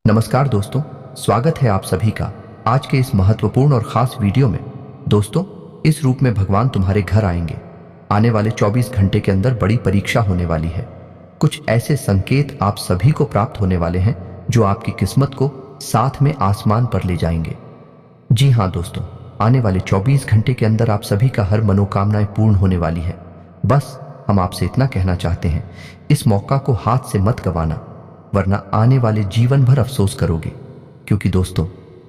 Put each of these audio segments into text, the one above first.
नमस्कार दोस्तों, स्वागत है आप सभी का आज के इस महत्वपूर्ण और खास वीडियो में। दोस्तों, इस रूप में भगवान तुम्हारे घर आएंगे। आने वाले 24 घंटे के अंदर बड़ी परीक्षा होने वाली है। कुछ ऐसे संकेत आप सभी को प्राप्त होने वाले हैं जो आपकी किस्मत को साथ में आसमान पर ले जाएंगे। जी हाँ दोस्तों, आने वाले 24 घंटे के अंदर आप सभी का हर मनोकामनाएं पूर्ण होने वाली है। बस हम आपसे इतना कहना चाहते हैं, इस मौका को हाथ से मत गंवाना, वरना आने वाले जीवन भर अफसोस करोगे। क्योंकि दोस्तों,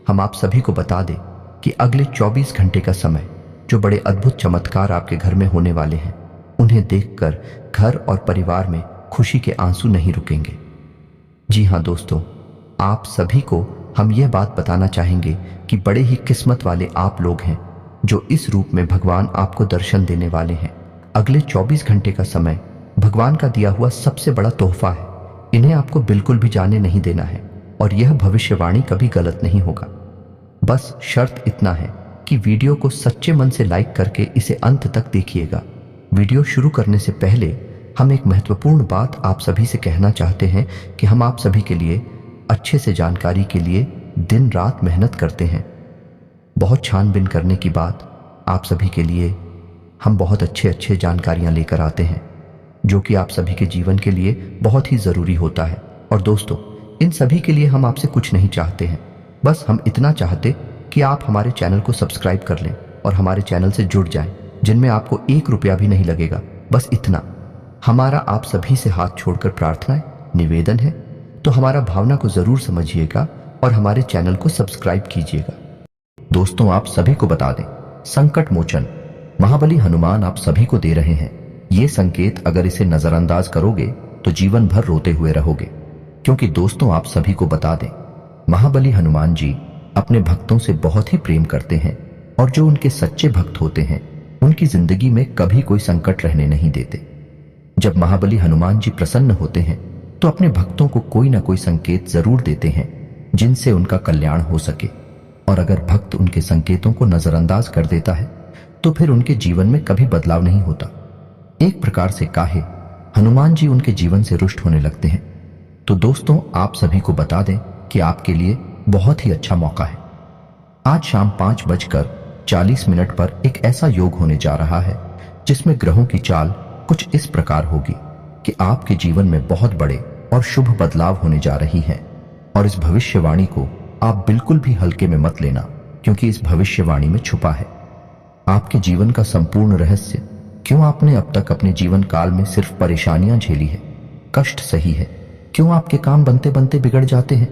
हम आप सभी को बता दें कि अगले 24 घंटे का समय जो बड़े अद्भुत चमत्कार आपके घर में होने वाले हैं, उन्हें देखकर घर और परिवार में खुशी के आंसू नहीं रुकेंगे। जी हाँ दोस्तों, आप सभी को हम यह बात बताना चाहेंगे कि बड़े ही किस्मत वाले आप लोग हैं जो इस रूप में भगवान आपको दर्शन देने वाले हैं। अगले 24 घंटे का समय भगवान का दिया हुआ सबसे बड़ा तोहफा है। इन्हें आपको बिल्कुल भी जाने नहीं देना है और यह भविष्यवाणी कभी गलत नहीं होगा। बस शर्त इतना है कि वीडियो को सच्चे मन से लाइक करके इसे अंत तक देखिएगा। वीडियो शुरू करने से पहले हम एक महत्वपूर्ण बात आप सभी से कहना चाहते हैं कि हम आप सभी के लिए अच्छे से जानकारी के लिए दिन रात मेहनत करते हैं। बहुत छानबीन करने की बाद आप सभी के लिए हम बहुत अच्छे जानकारियां लेकर आते हैं जो कि आप सभी के जीवन के लिए बहुत ही ज़रूरी होता है। और दोस्तों, इन सभी के लिए हम आपसे कुछ नहीं चाहते हैं, बस हम इतना चाहते कि आप हमारे चैनल को सब्सक्राइब कर लें और हमारे चैनल से जुड़ जाएं, जिनमें आपको 1 रुपया भी नहीं लगेगा। बस इतना हमारा आप सभी से हाथ छोड़कर प्रार्थना है, निवेदन है। तो हमारा भावना को ज़रूर समझिएगा और हमारे चैनल को सब्सक्राइब कीजिएगा। दोस्तों, आप सभी को बता दें, संकट मोचन महाबली हनुमान आप सभी को दे रहे हैं। ये संकेत अगर इसे नजरअंदाज करोगे तो जीवन भर रोते हुए रहोगे। क्योंकि दोस्तों, आप सभी को बता दें, महाबली हनुमान जी अपने भक्तों से बहुत ही प्रेम करते हैं और जो उनके सच्चे भक्त होते हैं उनकी जिंदगी में कभी कोई संकट रहने नहीं देते। जब महाबली हनुमान जी प्रसन्न होते हैं तो अपने भक्तों को कोई ना कोई संकेत जरूर देते हैं जिनसे उनका कल्याण हो सके। और अगर भक्त उनके संकेतों को नजरअंदाज कर देता है तो फिर उनके जीवन में कभी बदलाव नहीं होता। एक प्रकार से काहे हनुमान जी उनके जीवन से रुष्ट होने लगते हैं। तो दोस्तों, आप सभी को बता दें कि आपके लिए बहुत ही अच्छा मौका है। आज शाम 5:40 पर एक ऐसा योग होने जा रहा है जिसमें ग्रहों की चाल कुछ इस प्रकार होगी कि आपके जीवन में बहुत बड़े और शुभ बदलाव होने जा रही हैं। और इस भविष्यवाणी को आप बिल्कुल भी हल्के में मत लेना, क्योंकि इस भविष्यवाणी में छुपा है आपके जीवन का संपूर्ण रहस्य। क्यों आपने अब तक अपने जीवन काल में सिर्फ परेशानियां झेली है, कष्ट सही है? क्यों आपके काम बनते बनते बिगड़ जाते हैं?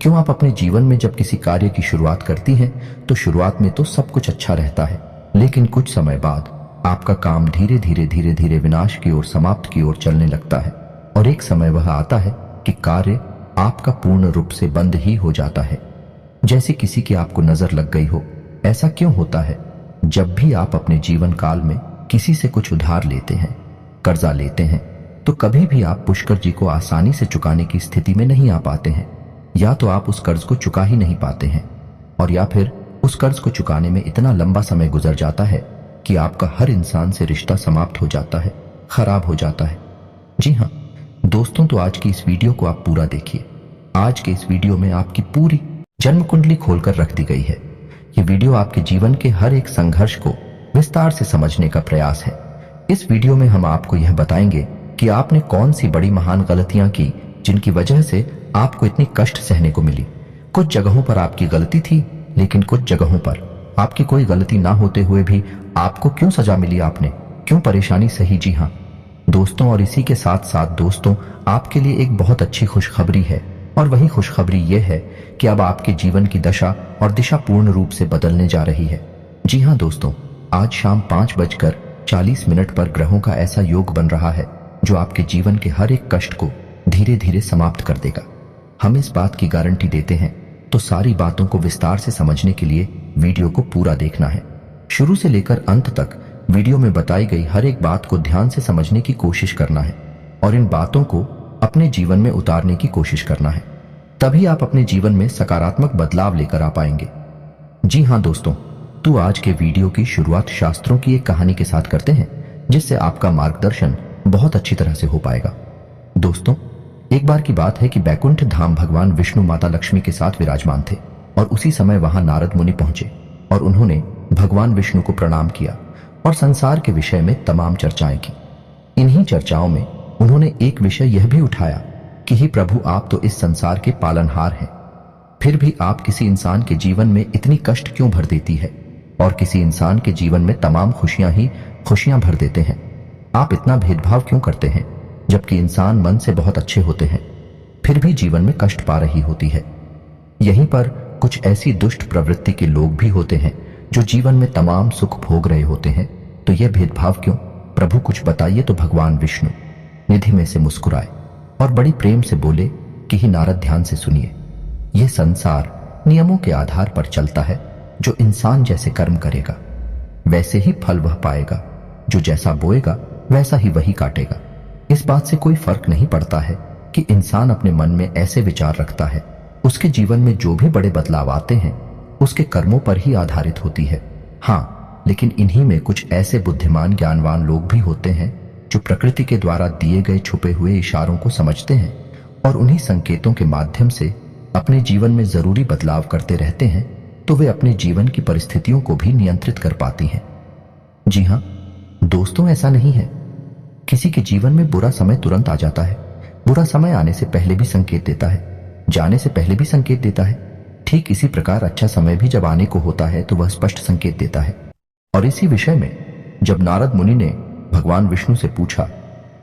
क्यों आप अपने जीवन में जब किसी कार्य की शुरुआत करती हैं तो शुरुआत में तो सब कुछ अच्छा रहता है, लेकिन कुछ समय बाद आपका काम धीरे धीरे विनाश की ओर, समाप्त की ओर चलने लगता है। और एक समय वह आता है कि कार्य आपका पूर्ण रूप से बंद ही हो जाता है, जैसे किसी की आपको नजर लग गई हो। ऐसा क्यों होता है? जब भी आप अपने जीवन काल में किसी से कुछ उधार लेते हैं, कर्जा लेते हैं, तो कभी भी आप पुष्कर जी को आसानी से चुकाने की स्थिति में नहीं आ पाते हैं। या तो आप उस कर्ज को चुका ही नहीं पाते हैं, और या फिर उस कर्ज को चुकाने में इतना लंबा समय गुजर जाता है कि आपका हर इंसान से रिश्ता समाप्त हो जाता है, खराब हो जाता है। जी हाँ दोस्तों, तो आज की इस वीडियो को आप पूरा देखिए। आज के इस वीडियो में आपकी पूरी जन्म कुंडली खोलकर रख दी गई है। ये वीडियो आपके जीवन के हर एक संघर्ष को विस्तार से समझने का प्रयास है। इस वीडियो में हम आपको यह बताएंगे कि आपने कौन सी बड़ी महान गलतियां की जिनकी वजह से आपको इतनी कष्ट सहने को मिली। कुछ जगहों पर आपकी गलती थी, लेकिन कुछ जगहों पर आपकी कोई गलती ना होते हुए भी आपको क्यों सजा मिली, आपने क्यों परेशानी सही। जी हाँ दोस्तों, और इसी के साथ साथ दोस्तों, आपके लिए एक बहुत अच्छी खुशखबरी है। और वही खुशखबरी यह है कि अब आपके जीवन की दशा और दिशा पूर्ण रूप से बदलने जा रही है। जी हाँ दोस्तों, आज शाम 5:40 पर ग्रहों का ऐसा योग बन रहा है जो आपके जीवन के हर एक कष्ट को धीरे धीरे समाप्त कर देगा। हम इस बात की गारंटी देते हैं, तो सारी बातों को विस्तार से समझने के लिए वीडियो को पूरा देखना है। शुरू से लेकर अंत तक वीडियो में बताई गई हर एक बात को ध्यान से समझने की कोशिश करना है और इन बातों को अपने जीवन में उतारने की कोशिश करना है। तभी आप अपने जीवन में सकारात्मक बदलाव लेकर आ पाएंगे। जी हाँ दोस्तों, तो आज के वीडियो की शुरुआत शास्त्रों की एक कहानी के साथ करते हैं, जिससे आपका मार्गदर्शन बहुत अच्छी तरह से हो पाएगा। दोस्तों, एक बार की बात है कि बैकुंठ धाम भगवान विष्णु माता लक्ष्मी के साथ विराजमान थे और उसी समय वहां नारद मुनि पहुंचे और उन्होंने भगवान विष्णु को प्रणाम किया और संसार के विषय में तमाम चर्चाएं की। इन्हीं चर्चाओं में उन्होंने एक विषय यह भी उठाया कि हे प्रभु, आप तो इस संसार के पालनहार हैं, फिर भी आप किसी इंसान के जीवन में इतनी कष्ट क्यों भर देती है और किसी इंसान के जीवन में तमाम खुशियां ही खुशियां भर देते हैं। आप इतना भेदभाव क्यों करते हैं, जबकि इंसान मन से बहुत अच्छे होते हैं फिर भी जीवन में कष्ट पा रही होती है। यहीं पर कुछ ऐसी दुष्ट प्रवृत्ति के लोग भी होते हैं जो जीवन में तमाम सुख भोग रहे होते हैं, तो यह भेदभाव क्यों? प्रभु कुछ बताइए। तो भगवान विष्णु निधि में से मुस्कुराए और बड़ी प्रेम से बोले कि हे नारद, ध्यान से सुनिए। यह संसार नियमों के आधार पर चलता है। जो इंसान जैसे कर्म करेगा वैसे ही फल वह पाएगा, जो जैसा बोएगा वैसा ही वही काटेगा। इस बात से कोई फर्क नहीं पड़ता है कि इंसान अपने मन में ऐसे विचार रखता है, उसके जीवन में जो भी बड़े बदलाव आते हैं उसके कर्मों पर ही आधारित होती है। हाँ, लेकिन इन्हीं में कुछ ऐसे बुद्धिमान ज्ञानवान लोग भी होते हैं जो प्रकृति के द्वारा दिए गए छुपे हुए इशारों को समझते हैं और उन्हीं संकेतों के माध्यम से अपने जीवन में जरूरी बदलाव करते रहते हैं, तो वे अपने जीवन की परिस्थितियों को भी नियंत्रित कर पाती हैं। जी हाँ दोस्तों, ऐसा नहीं है किसी के जीवन में बुरा समय तुरंत आ जाता है। बुरा समय आने से पहले भी संकेत देता है, जाने से पहले भी संकेत देता है। ठीक इसी प्रकार अच्छा समय भी जब आने को होता है तो वह स्पष्ट संकेत देता है। और इसी विषय में जब नारद मुनि ने भगवान विष्णु से पूछा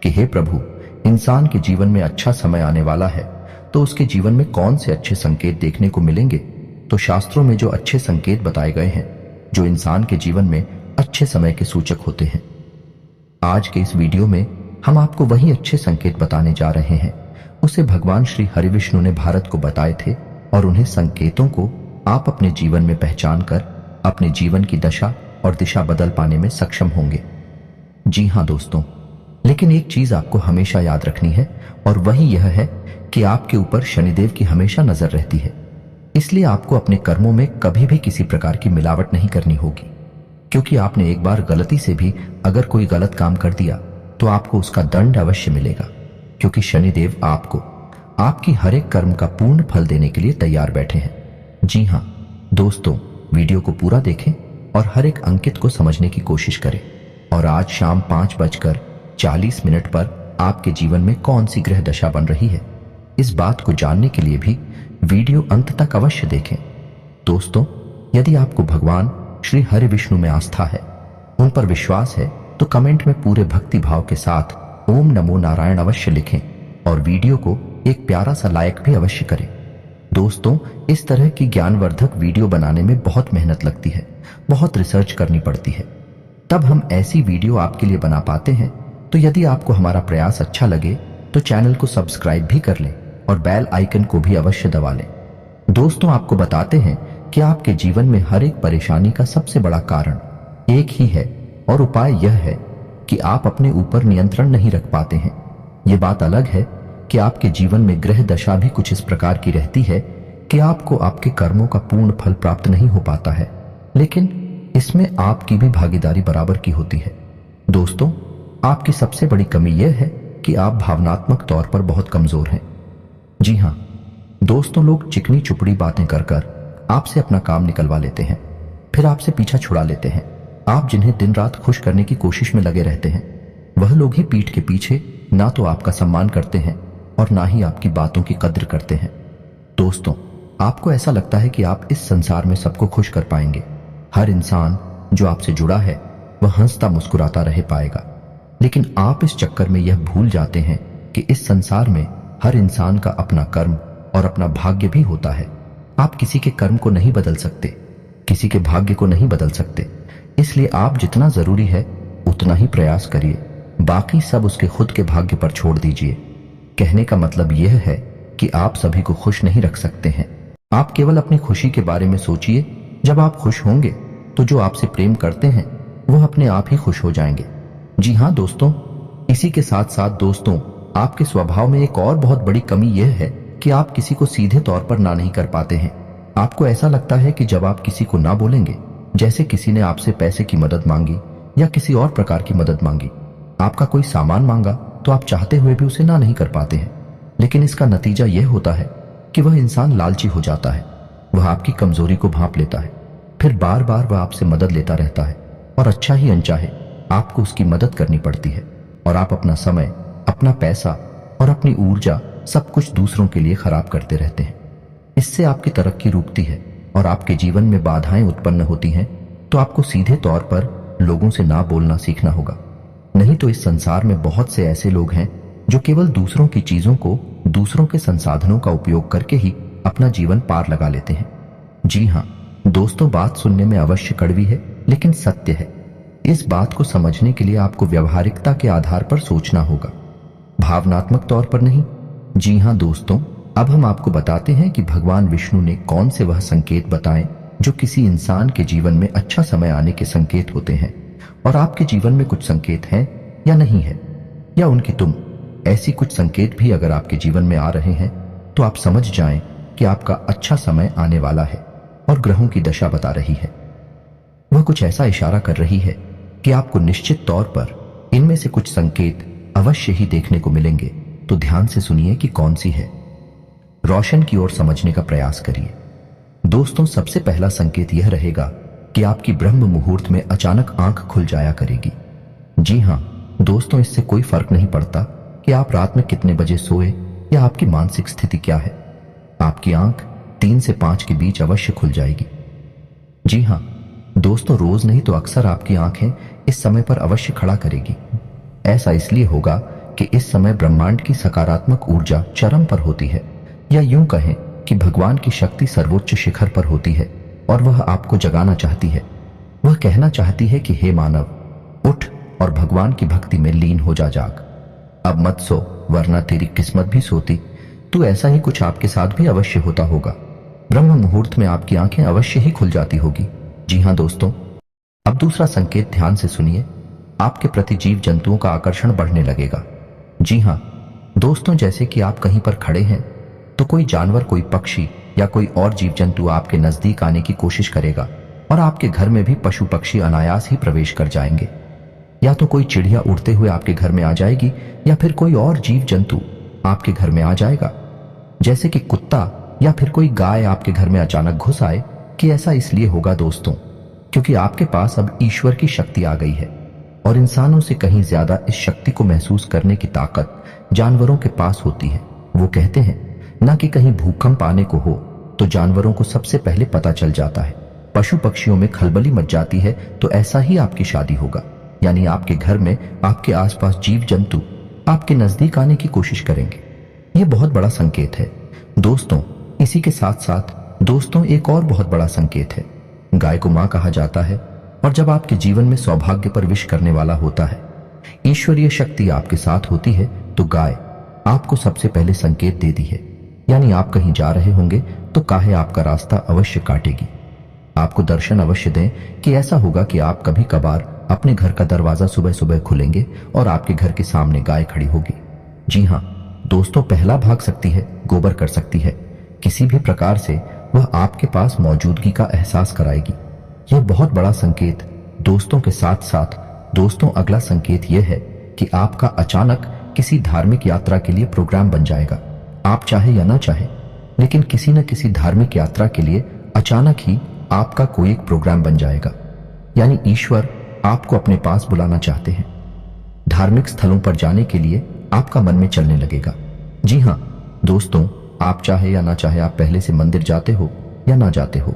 कि हे प्रभु, इंसान के जीवन में अच्छा समय आने वाला है तो उसके जीवन में कौन से अच्छे संकेत देखने को मिलेंगे, तो शास्त्रों में जो अच्छे संकेत बताए गए हैं जो इंसान के जीवन में अच्छे समय के सूचक होते हैं, आज के इस वीडियो में हम आपको वही अच्छे संकेत बताने जा रहे हैं। उसे भगवान श्री हरिविष्णु ने भारत को बताए थे और उन्हें संकेतों को आप अपने जीवन में पहचान कर अपने जीवन की दशा और दिशा बदल पाने में सक्षम होंगे। जी हाँ दोस्तों, लेकिन एक चीज आपको हमेशा याद रखनी है और वही यह है कि आपके ऊपर शनिदेव की हमेशा नजर रहती है। इसलिए आपको अपने कर्मों में कभी भी किसी प्रकार की मिलावट नहीं करनी होगी, क्योंकि आपने एक बार गलती से भी अगर कोई गलत काम कर दिया तो आपको उसका दंड अवश्य मिलेगा, क्योंकि शनिदेव आपको आपकी हर एक कर्म का पूर्ण फल देने के लिए तैयार बैठे हैं। जी हाँ दोस्तों, वीडियो को पूरा देखें और हर एक अंकित को समझने की कोशिश करें। और आज शाम 5:40 पर आपके जीवन में कौन सी ग्रह दशा बन रही है, इस बात को जानने के लिए भी वीडियो अंत तक अवश्य देखें। दोस्तों, यदि आपको भगवान श्री हरि विष्णु में आस्था है, उन पर विश्वास है, तो कमेंट में पूरे भक्ति भाव के साथ ओम नमो नारायण अवश्य लिखें और वीडियो को एक प्यारा सा लाइक भी अवश्य करें। दोस्तों, इस तरह की ज्ञानवर्धक वीडियो बनाने में बहुत मेहनत लगती है, बहुत रिसर्च करनी पड़ती है, तब हम ऐसी वीडियो आपके लिए बना पाते हैं। तो यदि आपको हमारा प्रयास अच्छा लगे तो चैनल को सब्सक्राइब भी कर लें और बेल आइकन को भी अवश्य दबा लें। दोस्तों, आपको बताते हैं कि आपके जीवन में हर एक परेशानी का सबसे बड़ा कारण एक ही है और उपाय यह है कि आप अपने ऊपर नियंत्रण नहीं रख पाते हैं। ये बात अलग है कि आपके जीवन में ग्रह दशा भी कुछ इस प्रकार की रहती है कि आपको आपके कर्मों का पूर्ण फल प्राप्त नहीं हो पाता है, लेकिन इसमें आपकी भी भागीदारी बराबर की होती है। दोस्तों, आपकी सबसे बड़ी कमी यह है कि आप भावनात्मक तौर पर बहुत कमजोर हैं। जी हाँ दोस्तों, लोग चिकनी चुपड़ी बातें कर कर आपसे अपना काम निकलवा लेते हैं, फिर आपसे पीछा छुड़ा लेते हैं। आप जिन्हें दिन रात खुश करने की कोशिश में लगे रहते हैं, वह लोग ही पीठ के पीछे ना तो आपका सम्मान करते हैं और ना ही आपकी बातों की कद्र करते हैं। दोस्तों, आपको ऐसा लगता है कि आप इस संसार में सबको खुश कर पाएंगे, हर इंसान जो आपसे जुड़ा है वह हंसता मुस्कुराता रह पाएगा, लेकिन आप इस चक्कर में यह भूल जाते हैं कि इस संसार में हर इंसान का अपना कर्म और अपना भाग्य भी होता है। आप किसी के कर्म को नहीं बदल सकते, किसी के भाग्य को नहीं बदल सकते, इसलिए आप जितना जरूरी है उतना ही प्रयास करिए, बाकी सब उसके खुद के भाग्य पर छोड़ दीजिए। कहने का मतलब यह है कि आप सभी को खुश नहीं रख सकते हैं। आप केवल अपनी खुशी के बारे में सोचिए। जब आप खुश होंगे तो जो आपसे प्रेम करते हैं वह अपने आप ही खुश हो जाएंगे। जी हाँ दोस्तों, इसी के साथ साथ दोस्तों, आपके स्वभाव में एक और बहुत बड़ी कमी यह है कि आप किसी को सीधे तौर पर ना नहीं कर पाते हैं। आपको ऐसा लगता है कि जब आप किसी को ना बोलेंगे, जैसे किसी ने आपसे पैसे की मदद मांगी या किसी और प्रकार की मदद मांगी, आपका कोई सामान मांगा, तो आप चाहते हुए भी उसे ना नहीं कर पाते हैं। लेकिन इसका नतीजा यह होता है कि वह इंसान लालची हो जाता है। वह आपकी कमजोरी को भांप लेता है, फिर बार बार वह आपसे मदद लेता रहता है और अच्छा ही अनचाहे आपको उसकी मदद करनी पड़ती है और आप अपना समय, अपना पैसा और अपनी ऊर्जा सब कुछ दूसरों के लिए खराब करते रहते हैं। इससे आपकी तरक्की रुकती है और आपके जीवन में बाधाएं उत्पन्न होती हैं। तो आपको सीधे तौर पर लोगों से ना बोलना सीखना होगा। नहीं तो इस संसार में बहुत से ऐसे लोग हैं जो केवल दूसरों की चीजों को, दूसरों के संसाधनों का उपयोग करके ही अपना जीवन पार लगा लेते हैं। जी हाँ दोस्तों, बात सुनने में अवश्य कड़वी है लेकिन सत्य है। इस बात को समझने के लिए आपको व्यवहारिकता के आधार पर सोचना होगा, भावनात्मक तौर पर नहीं। जी हाँ दोस्तों, अब हम आपको बताते हैं कि भगवान विष्णु ने कौन से वह संकेत बताए जो किसी इंसान के जीवन में अच्छा समय आने के संकेत होते हैं। और आपके जीवन में कुछ संकेत हैं या नहीं है, या उनकी तुम ऐसी कुछ संकेत भी अगर आपके जीवन में आ रहे हैं तो आप समझ जाएं कि आपका अच्छा समय आने वाला है और ग्रहों की दशा बता रही है। वह कुछ ऐसा इशारा कर रही है कि आपको निश्चित तौर पर इनमें से कुछ संकेत अवश्य ही देखने को मिलेंगे। तो ध्यान से सुनिए कि कौन सी है। रोशन की ओर समझने का प्रयास करिए। दोस्तों, सबसे पहला संकेत यह रहेगा कि आपकी ब्रह्म मुहूर्त में अचानक आंख खुल जाया करेगी। जी हां दोस्तों, इससे कोई फर्क नहीं पड़ता कि आप रात में कितने बजे सोए या आपकी मानसिक स्थिति क्या है, आपकी आंख 3 से 5 के बीच अवश्य खुल जाएगी। जी हां दोस्तों, रोज नहीं तो अक्सर आपकी आंखें इस समय पर अवश्य खड़ा करेगी। ऐसा इसलिए होगा कि इस समय ब्रह्मांड की सकारात्मक ऊर्जा चरम पर होती है, या यूं कहें कि भगवान की शक्ति सर्वोच्च शिखर पर होती है और वह आपको जगाना चाहती है। वह कहना चाहती है कि हे मानव, उठ और भगवान की भक्ति में लीन हो जा। जाग, अब मत सो, वरना तेरी किस्मत भी सोती। तो ऐसा ही कुछ आपके साथ भी अवश्य होता होगा। ब्रह्म मुहूर्त में आपकी आंखें अवश्य ही खुल जाती होगी। जी हां दोस्तों, अब दूसरा संकेत ध्यान से सुनिए। आपके प्रति जीव जंतुओं का आकर्षण बढ़ने लगेगा। जी हां दोस्तों, जैसे कि आप कहीं पर खड़े हैं तो कोई जानवर, कोई पक्षी या कोई और जीव जंतु आपके नजदीक आने की कोशिश करेगा और आपके घर में भी पशु पक्षी अनायास ही प्रवेश कर जाएंगे। या तो कोई चिड़िया उड़ते हुए आपके घर में आ जाएगी या फिर कोई और जीव जंतु आपके घर में आ जाएगा, जैसे कि कुत्ता या फिर कोई गाय आपके घर में अचानक घुस आए। कि ऐसा इसलिए होगा दोस्तों क्योंकि आपके पास अब ईश्वर की शक्ति आ गई है और इंसानों से कहीं ज्यादा इस शक्ति को महसूस करने की ताकत जानवरों के पास होती है। वो कहते हैं ना कि कहीं भूकंप आने को हो तो जानवरों को सबसे पहले पता चल जाता है। पशु पक्षियों में खलबली मच जाती है तो ऐसा ही आपकी शादी होगा, यानी आपके घर में आपके आसपास जीव जंतु आपके नजदीक आने की कोशिश करेंगे। यह बहुत बड़ा संकेत है दोस्तों। इसी के साथ साथ दोस्तों एक और बहुत बड़ा संकेत है। गाय को मां कहा जाता है और जब आपके जीवन में सौभाग्य पर विश करने वाला होता है, ईश्वरीय शक्ति आपके साथ होती है, तो गाय आपको सबसे पहले संकेत दे दी है। यानी आप कहीं जा रहे होंगे तो काहे आपका रास्ता अवश्य काटेगी, आपको दर्शन अवश्य दें। कि ऐसा होगा कि आप कभी कभार अपने घर का दरवाजा सुबह सुबह खुलेंगे और आपके घर के सामने गाय खड़ी होगी। जी हाँ दोस्तों, पहला भाग सकती है, गोबर कर सकती है, किसी भी प्रकार से वह आपके पास मौजूदगी का एहसास कराएगी। यह बहुत बड़ा संकेत दोस्तों के साथ साथ दोस्तों अगला संकेत यह है कि आपका अचानक किसी धार्मिक यात्रा के लिए प्रोग्राम बन जाएगा। आप चाहे या ना चाहे, लेकिन किसी न किसी धार्मिक यात्रा के लिए अचानक ही आपका कोई एक प्रोग्राम बन जाएगा। यानी ईश्वर आपको अपने पास बुलाना चाहते हैं। धार्मिक स्थलों पर जाने के लिए आपका मन में चलने लगेगा। जी हाँ दोस्तों, आप चाहे या ना चाहे, आप पहले से मंदिर जाते हो या ना जाते हो,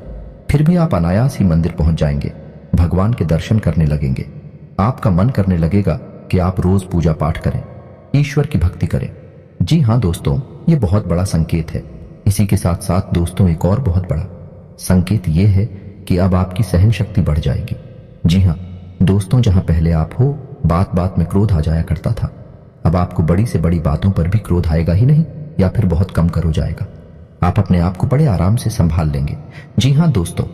फिर भी आप अनायास ही मंदिर पहुंच जाएंगे, भगवान के दर्शन करने लगेंगे। आपका मन करने लगेगा कि आप रोज पूजा पाठ करें, ईश्वर की भक्ति करें। जी हाँ दोस्तों, ये बहुत बड़ा संकेत है। इसी के साथ साथ दोस्तों एक और बहुत बड़ा संकेत ये है कि अब आपकी सहन शक्ति बढ़ जाएगी। जी हाँ दोस्तों, जहां पहले आप हो बात बात में क्रोध आ जाया करता था, अब आपको बड़ी से बड़ी बातों पर भी क्रोध आएगा ही नहीं, या फिर बहुत कम कर हो जाएगा। आप अपने आप को बड़े आराम से संभाल लेंगे। जी हाँ दोस्तों,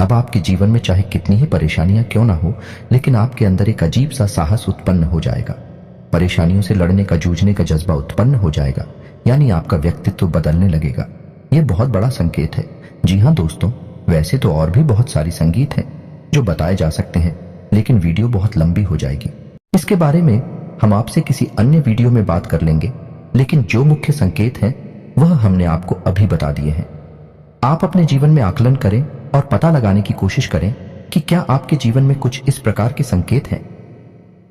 अब आपके जीवन में चाहे कितनी ही परेशानियां क्यों ना हो, लेकिन आपके अंदर एक अजीब सा साहस उत्पन्न हो जाएगा। परेशानियों से लड़ने का, जूझने का जज्बा उत्पन्न हो जाएगा, यानी आपका व्यक्तित्व बदलने लगेगा। यह बहुत बड़ा संकेत है। जी हाँ दोस्तों, वैसे तो और भी बहुत सारी संगीत हैं जो बताए जा सकते हैं, लेकिन वीडियो बहुत लंबी हो जाएगी। इसके बारे में हम आपसे किसी अन्य वीडियो में बात कर लेंगे। लेकिन जो मुख्य संकेत हैं वह हमने आपको अभी बता दिए हैं। आप अपने जीवन में आकलन करें और पता लगाने की कोशिश करें कि क्या आपके जीवन में कुछ इस प्रकार के संकेत हैं।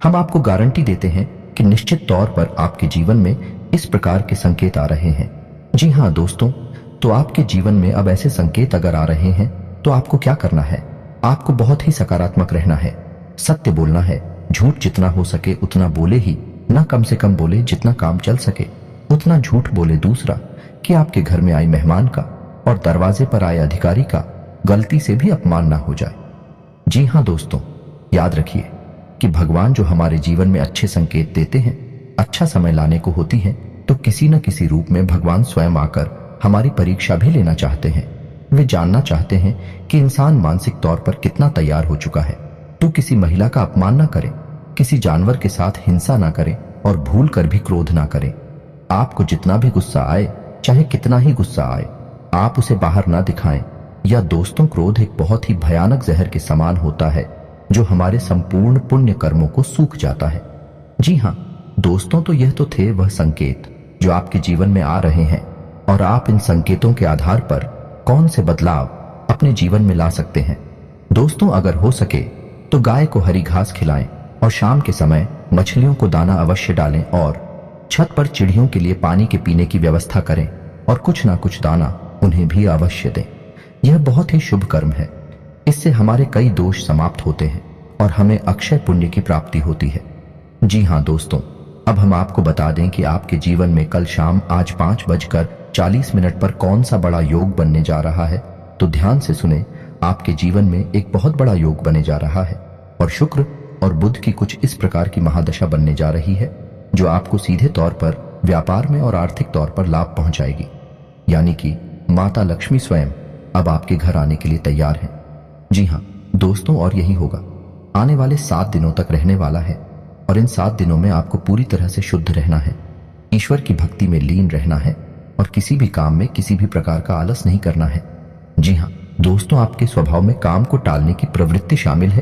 हम आपको गारंटी देते हैं कि निश्चित तौर पर आपके जीवन में इस प्रकार के संकेत आ रहे हैं। जी हाँ दोस्तों, तो आपके जीवन में अब ऐसे संकेत अगर आ रहे हैं तो आपको क्या करना है? आपको बहुत ही सकारात्मक रहना है, सत्य बोलना है, झूठ जितना हो सके उतना बोले ही, ना कम से कम बोले, जितना काम चल सके उतना झूठ बोले। दूसरा कि आपके घर में आए मेहमान का और दरवाजे पर आए अधिकारी का गलती से भी अपमान ना हो जाए। जी हाँ दोस्तों, याद रखिए कि भगवान जो हमारे जीवन में अच्छे संकेत देते हैं, अच्छा समय लाने को होती है, तो किसी न किसी रूप में भगवान स्वयं आकर हमारी परीक्षा भी लेना चाहते हैं। वे जानना चाहते हैं कि इंसान मानसिक तौर पर कितना तैयार हो चुका है। तो किसी महिला का अपमान ना करें, किसी जानवर के साथ हिंसा ना करें और भूल कर भी क्रोध ना करें। आपको जितना भी गुस्सा आए, चाहे कितना ही गुस्सा आए, आप उसे बाहर ना दिखाएं। या दोस्तों, क्रोध एक बहुत ही भयानक जहर के समान होता है जो हमारे संपूर्ण पुण्य कर्मों को सूख जाता है। जी हाँ दोस्तों, तो यह तो थे वह संकेत जो आपके जीवन में आ रहे हैं और आप इन संकेतों के आधार पर कौन से बदलाव अपने जीवन में ला सकते हैं। दोस्तों, अगर हो सके तो गाय को हरी घास खिलाएं और शाम के समय मछलियों को दाना अवश्य डालें और छत पर चिड़ियों के लिए पानी के पीने की व्यवस्था करें और कुछ ना कुछ दाना उन्हें भी अवश्य दें। यह बहुत ही शुभ कर्म है। इससे हमारे कई दोष समाप्त होते हैं और हमें अक्षय पुण्य की प्राप्ति होती है। जी हाँ दोस्तों, अब हम आपको बता दें कि आपके जीवन में कल शाम आज 5:40 पर कौन सा बड़ा योग बनने जा रहा है। तो ध्यान से सुने, आपके जीवन में एक बहुत बड़ा योग बने जा रहा है और शुक्र और बुध की कुछ इस प्रकार की महादशा बनने जा रही है जो आपको सीधे तौर पर व्यापार में और आर्थिक तौर पर लाभ पहुंचाएगी। यानी कि माता लक्ष्मी स्वयं अब आपके घर आने के लिए तैयार हैं। जी हाँ दोस्तों, और यही होगा, आने वाले 7 दिनों तक रहने वाला है और इन 7 दिनों में आपको पूरी तरह से शुद्ध रहना है, ईश्वर की भक्ति में लीन रहना है और किसी भी काम में किसी भी प्रकार का आलस नहीं करना है। जी हाँ दोस्तों, आपके स्वभाव में काम को टालने की प्रवृत्ति शामिल है,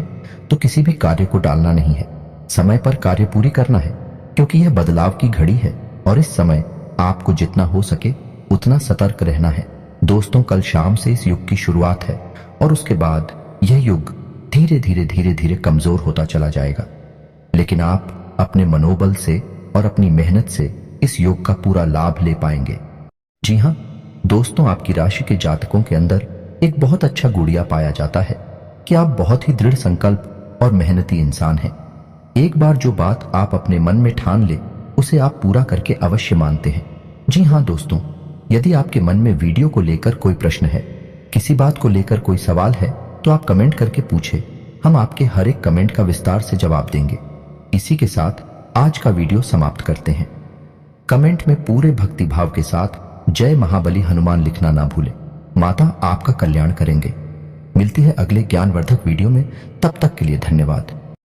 तो किसी भी कार्य को टालना नहीं है, समय पर कार्य पूरी करना है, क्योंकि यह बदलाव की घड़ी है और इस समय आपको जितना हो सके उतना सतर्क रहना है। दोस्तों, कल शाम से इस युग की शुरुआत है और उसके बाद यह युग धीरे धीरे कमजोर होता चला जाएगा, लेकिन आप अपने मनोबल से और अपनी मेहनत से इस योग का पूरा लाभ ले पाएंगे। जी हाँ दोस्तों, आपकी राशि के जातकों के अंदर एक बहुत अच्छा गुड़िया पाया जाता है कि आप बहुत ही दृढ़ संकल्प और मेहनती इंसान हैं। एक बार जो बात आप अपने मन में ठान ले उसे आप पूरा करके अवश्य मानते हैं। जी हाँ दोस्तों, यदि आपके मन में वीडियो को लेकर कोई प्रश्न है, किसी बात को लेकर कोई सवाल है, तो आप कमेंट करके पूछे, हम आपके हर एक कमेंट का विस्तार से जवाब देंगे। इसी के साथ आज का वीडियो समाप्त करते हैं। कमेंट में पूरे भक्ति भाव के साथ जय महाबली हनुमान लिखना ना भूलें। माता आपका कल्याण करेंगे। मिलती है अगले ज्ञानवर्धक वीडियो में, तब तक के लिए धन्यवाद।